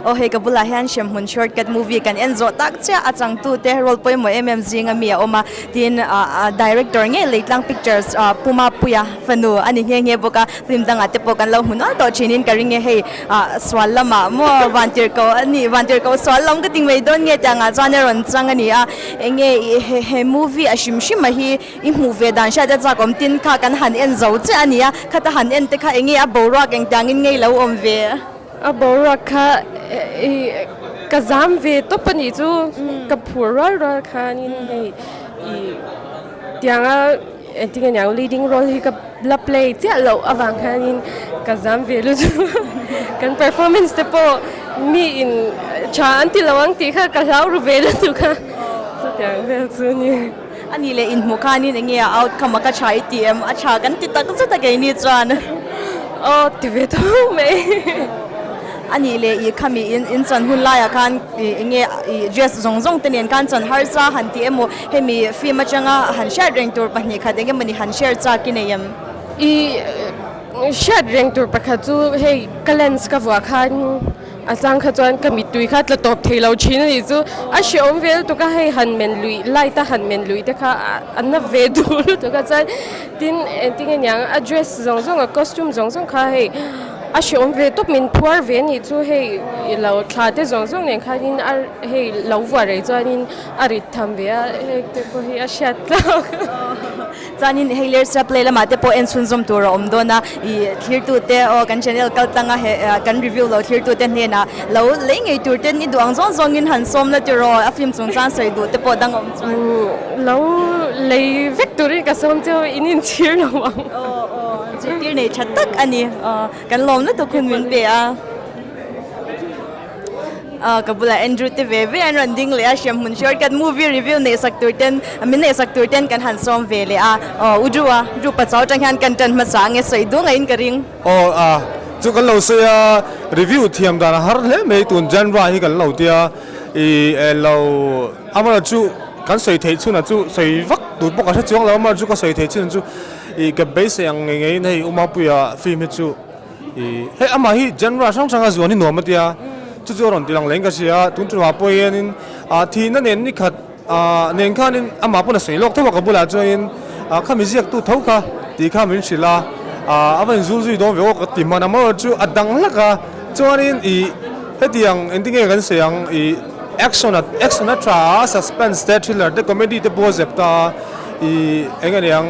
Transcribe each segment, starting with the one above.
โอเฮกับบุลาฮันเชมหุ่นช็อตกัดมูวี่กันเอ็นโซตักเจ้าอาจังตูเตะโรลไปหมดMMGงามีออกมาทีนดีเรคเตอร์เงี้ยเลตลังพิกเจอร์สปูมาปุยาฟันูอันนี้เงี้ยบอกว่าฟิล์มดังอาจจะบอกกันเราหุ่นอันต่อชินินการิงเงี้ยให้สวรรค์ละมามัววันเจอเขาอันนี้วันเจอเขาสวรรค์ลำก็ติงไม่โดนเงี้ยจังจานเนี่ยรันจังอันนี้เงี้ยเฮมูวี่ชิมมาฮีอิมูวี่ดันชาจะจากอมตินข้ากันหันเอ็นโซเจ้าอันนี้ข้าจะหันเอ็นแต่ข้าเงี้ยบรักยังจังเงี้ยเราอมเวบรักค่ะกระจำเวทปนิจูกับผัวรักค่ะนี่ให้ยังที่กันอย่าง leading role ที่กับลับเลยเจ้าเราอวังค่ะนี่กระจำเวทรู้จักกัน performance แต่พอมีอินชาอันที่เราอังที่ค่ะกระเช้ารูเวลตุค่ะสุดอย่างเวลซูนี่อันนี้เลยอินมุขานี่เงี้ยเอาคำว่าก็ใช้ทีเอ็มอาชากันติดตาก็สุดแต่นี่จวนโอ้ที่เวทไม่ อันนี้เลยอีกคำมีอินสันหุ่นลายอาการเงี้ยเจสซงซงตัวเนียนการสันฮาร์ซ่าหันทีเอ็มให้มีฟิล์มจังอ่ะหันแชร์เร่งตัวปะนี่ค่ะเด็กมันหันแชร์จากกินเองแชร์เร่งตัวปะค่ะจูให้กเลนส์กับว่าค่ะอาจารย์ขจรก็มีตุยค่ะแล้วตบเทเราชินนี่จูอาชีพเวลตัวก็ให้หันเมนลุยไล่ตาหันเมนลุยแต่ค่ะอันนั้นเวดูตัวก็จะทิ้งอย่าง address ซงซงกับ costume ซงซงค่ะให้อาชีพเวทมินพัวเวนี่จูให้เราคลาดที่สองเนี่ยค่ะนี่ให้เราว่าอะไรจ้านี่อะไรทำเวียให้เด็กให้อาชีพเราจ้านี่ให้เลี้ยงสับเลยละมาแต่พอเอ็นซุนซอมตัวเราอมโดนะอีทีร์ตัวเตะกันชแนลกันตั้งกันรีวิวเราทีร์ตัวเตะเนี่ยนะเราเลี้ยงไอ้ตัวเตะนี่ดวงซองซองยินหันซอมแล้วตัวเราฟิล์มซงจานใส่ดูแต่พอดังอมจวนเราเลยเวกตัวนี้ก็ซอมเจ้าอินินเชียร์เราวังจีที่เนี่ยชัดตักอันนี้กันลมแล้วตัวคุณวินเปียกับบุลาแอนดรูที่เวอันรันดิ้งเลยเชียมหุ่นช็อตกันมูวี่รีวิวในสักตัวเต้นมินในสักตัวเต้นกันหันซ้อมเวเลยอุดดูปัจจัยจังหันกันจันมาสางเงี้ยใส่ดวงไอ้อินกระริงจุกันเราเสียรีวิวเทียมดานะฮาร์เลยไม่ตุนจันว่าให้กันเราเดียเราอามาจูกันใส่เทชุนะจูใส่ฟักดูปกติจ้องเราอามาจูก็ใส่เทชุนจูกับเบสยังไงในอุมาปุยาฟิล์มจูเฮ้อามาฮีจันว่าช่างๆก็ส่วนนี้หนูมาเดียจู่ๆรอนตีหลังเล่นก็เสียตุนจุมาปุยนี่ทีนั่นเองนี่ขัดเน่งข้านี่อามาปุ่นเสียโลกทั้งหมดกับบุลาจอยข้ามีเสียตู้เท่าค่ะตีข้ามีศิลาอาวันจู่ๆโดนเวกก็ตีมันอามาจู่อัดดังลักจอยนี่เฮ้ที่ยังเอ็นดิ้งกันเสียงaction na tra suspense the thriller the comedy the pose ta engan yang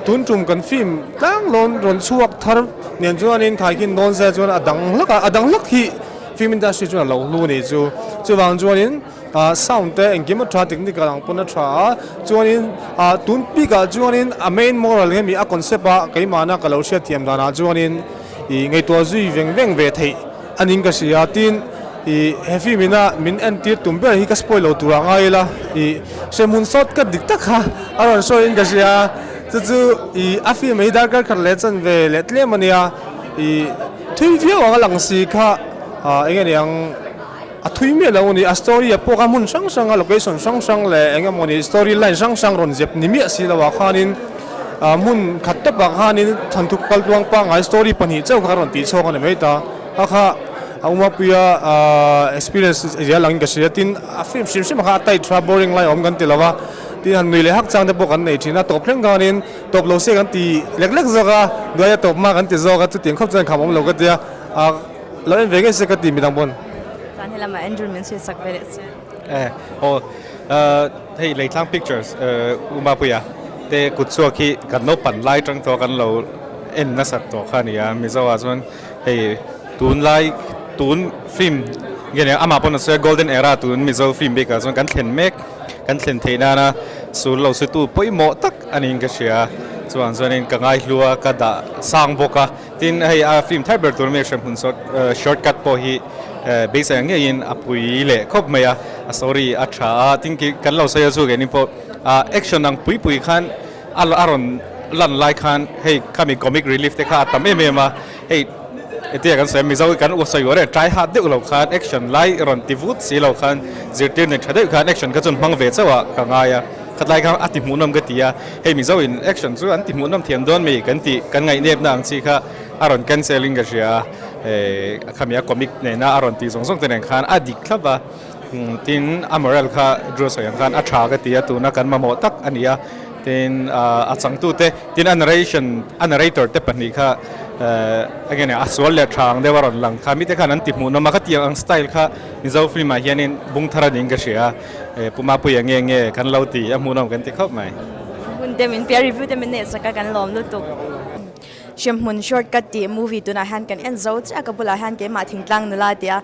tun tum kan film tang lon ron chuak thar nian chuan in khai kin non se chuan adang lak hi film industry chuan lo lu ni chu wang chuan in sound te engim tra technical ang puna tra chuan in tun pi ka chuan in a main moral he mi a concept a kai mana ka lo sia thiam dana chuan in ngai to zui veng ve thei aning ka sia tin heavy min anti tumber hi ka spoil lo tura ngai la Hremhmun sot ka dik tak ha aron so in ka sia chu afi mai dar kar kar le chan ve letle mania thui view ang lang si kha engen yang a thui me lo ni a story a poka mun sang sang a location sang sang le engem moni storyline sang sang ron jep ni mi si la wa khanin mun khatta ba khanin thanthuk kal tuang pa ngai story pani chau kharon ti chong ani mai ta kha uma puya experience ya lang ka sia tin a film sim ha tai tra boring lai om kan ti lawa ti han nui le hak chang de bo kan nei thina top thleng ganin top lo se kan ti lek lek zoga doya top ma kan ti zoga chu ting khop chan kham om lo ka dia lo en vege se ka ti mi dang bon san hela ma Andrew min se sak vele hey Leitlang pictures uma puya te kutsuwa ki kan no pan lai tang to kan lo en na sat to khania mi zawa chon hey tun lai tun filmเงี้ยอามาปนเสือ golden era ตุนมิโซฟิล์มเบก้าส่วนกันเทนเมกกันเทนเทน่านะส่วนเราสุดตู้ป่วยหมอตักอันนี้ก็เชียส่วนนี้ก็ง่ายลัวก็ได้สร้างบกะที่ให้ฟิล์มไทยเบิร์ดตัวนี้เชื่อมหุ่นสดช็อตคัทพอฮีเบสอย่างเงี้ยยินอปุยเล่ครบไหมสตอรี่อัจฉริยะที่กันเราเสียสู้กันนี่พอแอคชั่นนังปุยขันอารมณ์ลั่นไล่ขันให้ข้ามีคอมิกรีลิฟต์แต่ข้าทำไม่มาให้ที่กันเสียมิจฉากันอุตส่าห์ว่าเรื่องใจหัดเด็กเราขันแอคชั่นไล่รอนติวุฒิสีเราขันจีร์ตีนเนี่ยเด็กขันแอคชั่นก็จนมังเวทซะว่าข้างไงขัดไล่ขันอัติมุนน้ำกติยาให้มิจฉาอินแอคชั่นส่วนอัติมุนน้ำเทียมโดนมีกันตีกันไงเนี่ยบางสิค่ะอารมณ์แคนเซลลิ่งก็เสีย ขมีคอมิกในน่าอารมณ์ตีส่งตัวเองขันอดีตครับว่าทีนอเมริกาดรูสอย่างขันอัชากตีตัวนักการมาโมตักอันนี้ทีนอัดสังตุเตทีนอันเรเตอร์เตปนี่ค่ะอะไรเนี่ยอัศวรเลยทางเดวารอนหลังขามิเตขันนั้นติดมูนมาคัดยังอังสไตล์ค่ะมิจาวฟิล์มาเฮียนินบุ้งทาราดิงก็เชียปุ่มมาปุยยังเงี้ยกันเราตีมูนกันติดเข้าไหมคุณเดมินเปียรีวิวเดมินเนี่ยสักกันล้อมลุตุกเชื่อมหุ่นช็อตกัดตีมูวี่ตัวนั้นกันเอ็นโซ่จะกับบุลาฮันเกมาทิ้งตั้งนั่นละเดีย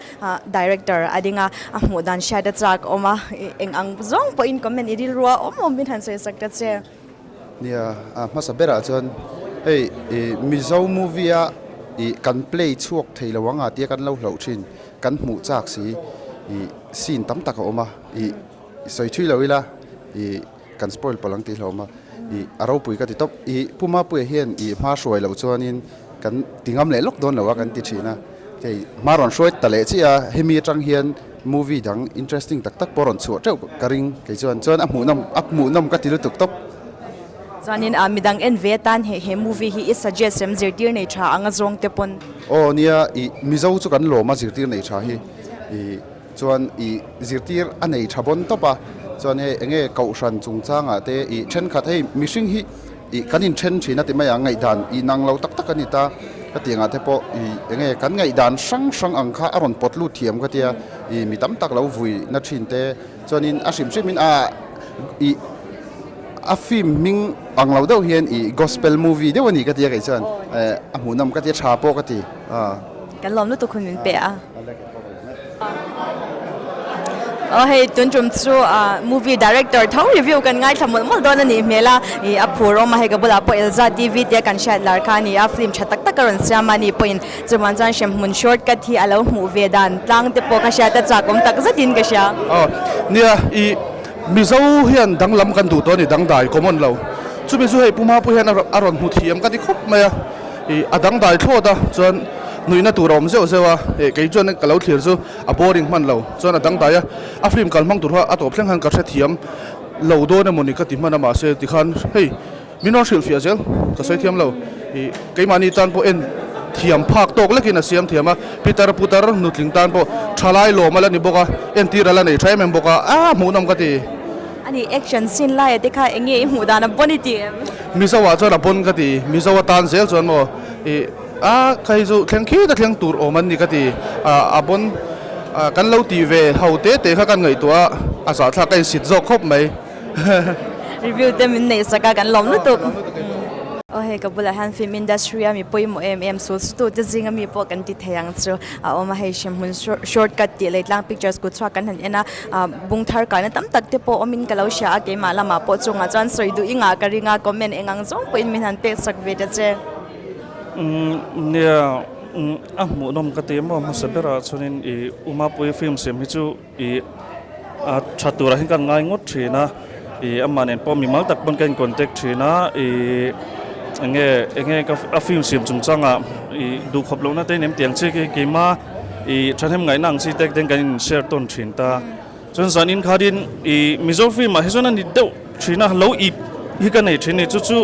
ดีเรคเตอร์อดีงาหมูดันชาดจากออกมาเอ็งอังซงพออินคอมเมนต์อีดีรัวอมบินหันใส่สักกัดเสียเนี่ยมาสับเบอร์จนเฮ้ยมิโซมูวี่อ่ะกันเพลย์ช่วงที่ระวังอ่ะที่กันเล่าเหล่าชินกันหมู่จากสีซีนตั้มตะก็ออกมาใส่ช่วยเราอีละกันสปอยล์พลังตีเรามาเราปุยกันติดต๊อบผู้มาปุยเฮียนมาช่วยเราชวนนี่กันติงอำเล่ล็อกโดนเราว่ากันติดชีนะที่มารอนช่วยตะเล่ที่เฮมีจังเฮียนมูวี่ดัง interesting ตักปรอนชัวเจ้ากระริงที่ชวนอัพหมูน้ำกันติดลุกต๊อบตอนนี้มีดังเอ็นเวตันเฮมูวี่ฮีอิสเจสเซมจิร์ตีในชาอังจงเตปนโอ้เนี่ยมิจาวจุกันโลมาจิร์ตีในชาฮีชวนจิร์ตีอันในชาบนต๊อบะส่วนเงี้ยเก่าชันจงจ้างอ่ะแต่เช่นขัดให้มิชิงฮีกันอินเช่นชีนัดที่ไม่ยังไงดันนางเราตักกันนี่ตาก็เตียงอ่ะแต่พอเงี้ยกันไงดันช่างอังคาอารมณ์ปดลู่เทียมก็เตียมีตั้มตักเราวุยนัดชินเตส่วนนี้อาชิมชิมินฟิล์มมิงอังเราเดียวเห็นgospel movie เดี๋ยววันนี้ก็เตียกันส่วนหมูนำก็เตียชาโปก็ตีกันล้อมลุตุคุณเป็นเปียเฮ้ยตุนจุ่มจู่มูวี่ดีเรคเตอร์ทั้งรีวิวกันง่ายทั้งหมดโดนนี่เมล่าพูดออกมาให้กับบุลาปอยล์ซาทีวีเดียกันแชร์ลาร์คานี่ฟิล์มชัดตักกันเสียมานี่ปอยน์จุมันจันเชื่อมหุ่นช็อตกัดที่อาลูมูวี่ดันตั้งเตปก็แชร์แต่จากผมตักจะดินก็แชร์เนี่ยมิจาวเฮียนดังลำกันดูตัวนี่ดังได้ก็มันเราจู่มิจาวให้ผู้มาผู้เฮียนอารมณ์หูเทียมกันที่ครบไหมดังได้โทษอ่ะจนนุ้ยน่าตัวเราไม่ใช่ว่าเกี่ยวกับเราเทียร์จู่บอริงมันเราจนดังได้ฟิล์มกันมั่งตัวว่าตัวเพลงหันกับเทียมเราโดนมันนี่ก็ติดมันมาเสียติขันเฮ้ยมินอชิลฟิอาเซลก็ใส่เทียมเราเกี่ยมันนี่ตันพอเอ็นเทียมภาคตกเล็กนะเสียมเทียมพิตาร์พุตาร์นุตลิงตันพอชาลายโลมาแล้วนี่บอกว่าเอ็นตีร์แล้วนี่ใช้แมงบอกว่าหมูน้ำก็ตีอันนี้แอคชั่นซีนไล่ที่ข้าเองยี่หมูดานับบนิตีมิสาวาจวนบนก็ตีมิสาวาตันเซลจวนโมใครจู่แข่งขี้แต่แข่งตูร์โอมันนี่ก็ตีบนกันเล่าตีเวเฮาเตะข้ากันไงตัวอาสาทักไอ้สิทธิ์โจครบไหมรีวิวเต็มในสักกันล้อมลุตุโอเคกับบุลาฮันฟิล์มอินดัสทรีมีปุ่ยโมสูสตูจะจริงมีพวกกันติดแทงจู่เอามาให้เชื่อมหุ่นช็อตกัดตีเลยหลังพิกเจอร์สกุศลกันเห็นนะบุ้งทาร์กันตั้มตักเตปอมินกับเราเชียร์เกมาละมาปอจงอาจารย์สวยดูอิงากริงาคอมเมนต์เองอังจงปุ่ยมินหันเป็กสักเวทเจเนี่ยหมูนมกติมมาสับเบราชนินมาปุยฟิล์มเสียมฮิจูชัดตัวเราเห็นกันง่ายงดทีนะมันเองพอมีมัลตักบนกันคอนแทคทีนะเงี้ยกับฟิล์มเสียมจงจังดูขบลงนะแต่เน้นเตียงเช็คเกมาฉันเห็นไงนั่งสิเด็กเด็กกันเชียร์ต้นทีนตาจนสันนินขาดินมิโซฟิล์มมาให้ส่วนนั้นเดียวทีนะเราฮิกันในทีนี้จู่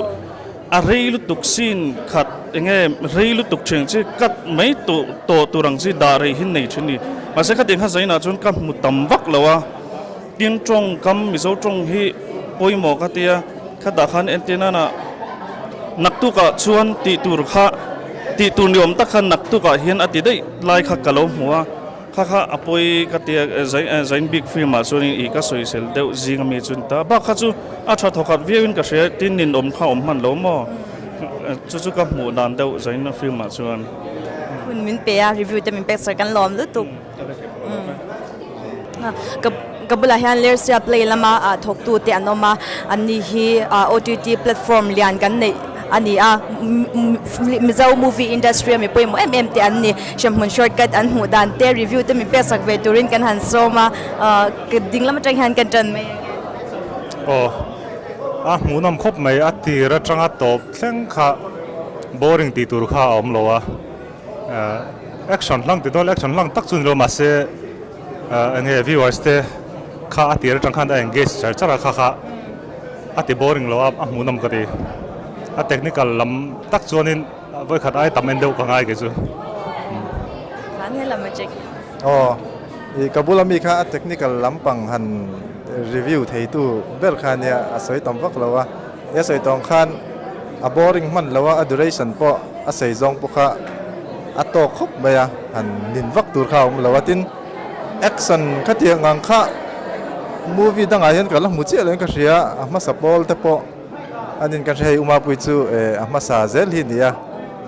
อะไรลุตุกสินขัดเงี้ยอะไรลุตุกเชิงที่กัดไม่ตัวรังที่ดาริหินในทีนี้มาเสกขัดเองข้าใจนะจนกับมุตตัมวักแล้ววะดินจงกำมิโซจงฮีปอยหมอกตียขัดดาขันเอ็นตีน่ะนะนักตุกะชวนตีตุรข้าตีตุนิยมตะขันนักตุกะเห็นอติได้ไล่ขัดกะโลหัวข้าอปอยกัตียใจบิ๊กฟิล์มส่วนนี้ก็สวยเสร็จเดี๋ยวจิงมีจุนตาบ้าข้าจู่ชัดทอกัดวิวอินก็เสียตินินข้ามันโลมอจู่กับหมูดันเดี๋ยวใจนั้นฟิล์มส่วนคุณมินเปียรีวิวจะมีเป็กสักกันล้อมลุตุกับบุลาฮันเลอร์เซียเพลย์ละมาถกตูเตียนออกมาอันนี้ฮีOTT แพลตฟอร์มเลียนกันในอันนี้มิจาวมูวี่อินดัสทรีมีปุ่ยโมเตียนนี่เชื่อมหุ่นช็อตกัดอันหูดันเตรีวิวจะมีเป็กสักเวตูรินกันหันโซมากระดิ่งละมาจังหันกันจันไหมหมูน้ำครบไหมตีระจังตบเส้นขาบอริงตีตัวข้าอมโลวะแอคชั่นลังติดตัวแอคชั่นลังตักจุนโรมาเซ่เงี้ยวิวสเตข้าตีระจังขันได้ engage จะระข้าตีบอริงโลวะหมูน้ำก็ดีเทคนิคลำตักจวนินไว้ขัดไอ้ตำเอ็นเดียวก็ง่ายกี่จู่ la magic oh I kabula mi kha technical lampang han review thei tu bel khania asoi tom vak lawa ya soi tong khan a boring man lawa a duration po a sei zong po kha ato khop baya han nin vak tur kha lawa tin action khatia ngang kha movie danga hian kala mu che len ka ria ma sapol te po anin kan sei uma pui chu ma sa zel hi nia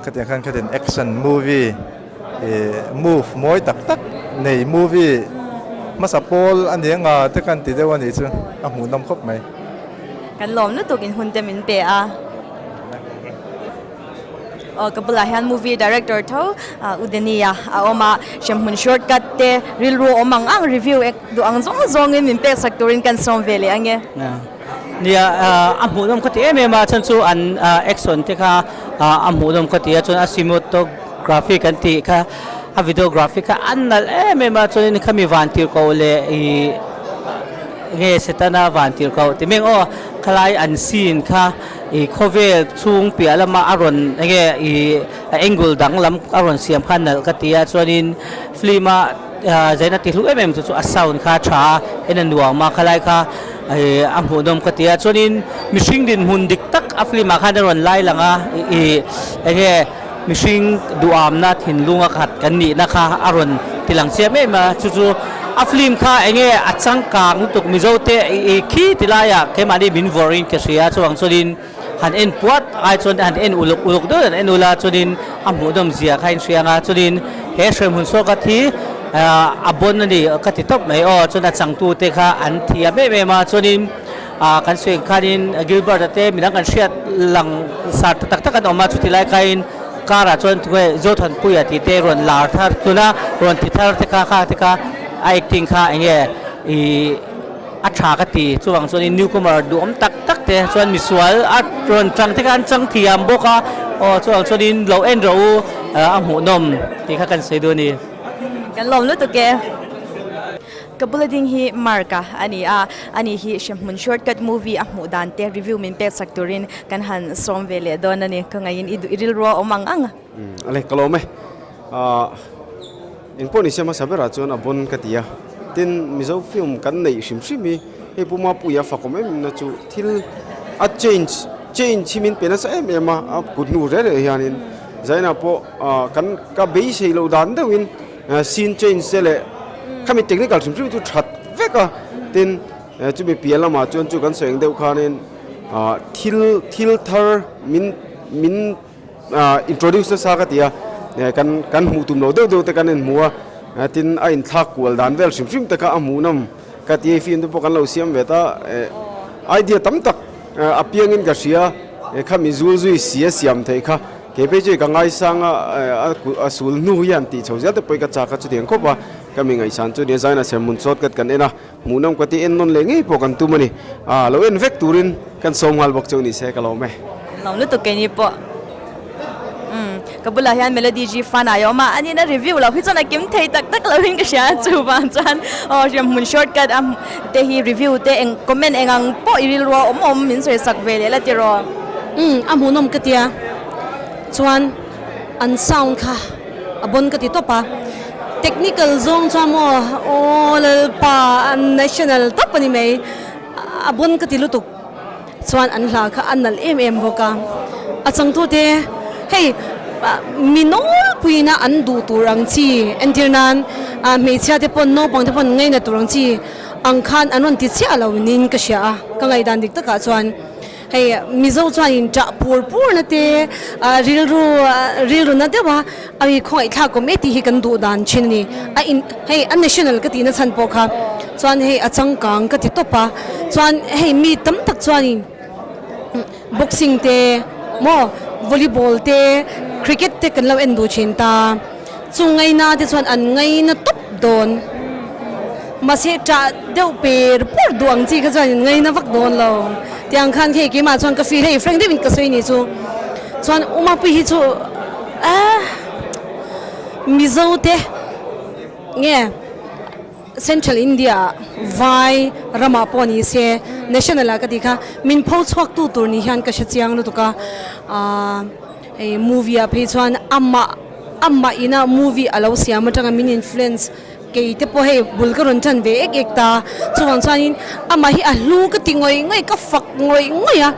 khatia khan khatin action movie move moi tak tak nei movie ma sapol an nga te kan ti dewa ni chu a mu nam khop mai kan lom na tukin hun te min pe a kabula hian movie director tho udenia oma Hremhmun shortcut te ril ro omang ang review ek du ang zong min pe saktorin kan som vele ange nia amhudom khati ma chan chu an action te kha amhudom khati chun cinematography kan ti kha a videography kha annal ma chun khami vantir ko le I nge setana vantir ko ti meng khalai an scene kha I khovel chung pialama aron nge angle danglam aron siam khanal katia chuanin flima zaina ti hlu chu a sound kha tha enan nuang ma khalai kha amhudom katia chuanin mishing din hun dik tak a flima khan ron lai langa nge mishing duam na thinlunga khat kan ni na kha aron tilang siam ma chu a film kha enge achang kang tuk mizote khi tilaya kemani bin voring ke sia chuang chodin han en puat ai chon han en uluk do en ula chodin amhudom zia khain sianga chodin he Hremhmun so ka thi abon ni ka ti top mai chon achang tu te kha an thia me ma chodin kan sweng khanin Gilbert te minang kan siat lang sat tak tak kan oma chutilai khain kara chon thwe zothan puya ti te ron lar thar tuna ron ti thar te kha acting kha enge atha ka ti chuang chon newcomer duom tak tak te chon misual at ron chang te kan chang thiam boka chuang chonin lo en ro amhunom ti kha kan sei do ni kan lom lu to ke kabula ding hi marka ani hi Hremhmun shortcut movie ahmudan te review min pe saktorin kan han som vele don ani kangain iril ro omang ang ale kalome in poni sema sabera chon abon katia tin mizo film kan nei shimshimi he puma puya fakome na chu thil a change himin pena sa ema a kudnu re hianin zaina po kan ka be sei lo dan dawin scene change sele kami technical shimshimi chu that veka tin chu be piala ma chon chu kan soeng deu khanin thil thar min introduce sa ka tia kan mu tum lo do te kan en muwa tin a in thak kual dan vel shim te ka amunam ka ti fi ndu pokan lo siam veta idea tam tak apiang in ka sia khami zul zui sia siam thei kha ke pe je ka ngai sanga asul nu yan ti chhoja te poi ka cha ka chu deng ko ba kami ngai san chu design a Hremhmun shot kat kan ena munam ka ti en non le ngai pokan tu mani lo en vek turin kan somhal bok choni se ka lo me lom lu to ke ni po kabula hian melody ji fana yo ma ani na review la hi chona kim thei tak tak lo hin ka sia chu ban chan Hremhmun shortcut te hi review te eng comment engang po iril ro om min soi sak vele la ti ro amhunom katia chuan an sound kha abon kati topa technical zone chamo all pa national top ani mai abon kati lutuk chuan an hla kha anal em boka achang tu te hey minol puina an du turang chi entirnan me chha te pon no pang te pon ngai na turang chi ang khan anon ti chia lo nin ka sha ka ngai dan dik ta ka chuan hey mizo chuan in cha pur na te ril ru na de wa ai khoi tha ko me ti hi kan du dan chin ni a in hey an national ka ti na chan po kha chuan hey achang kang ka ti topa chuan hey mi tam tak chuan in boxing te mo volleyball te cricket te kan lo en du chin ta chungai na te chuan an ngai na top don ma se cha deu per pur duang chi kha chuan ngai na vak don lo tiang khan ke ki ma chuan ka fi hei frank devin ka soi ni chu chuan uma pi hi chu mizo te nge Central India vai ramaponi se national ka dikha min pho chhuak tu tur ni hian ka chiang lu tuka movie a phe chuan amma amma ina movie alo siam atanga min influence ke te po he bulkaron chan ve ek ta chuan chuanin amma hi a hlu ka tingoi ngai ka fak ngoi ngoya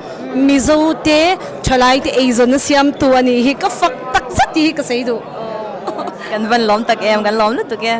mizo te thalai te eizon siam tu ani hi ka fak tak zati ka sei do kan van lom tak em kan lom na tu ke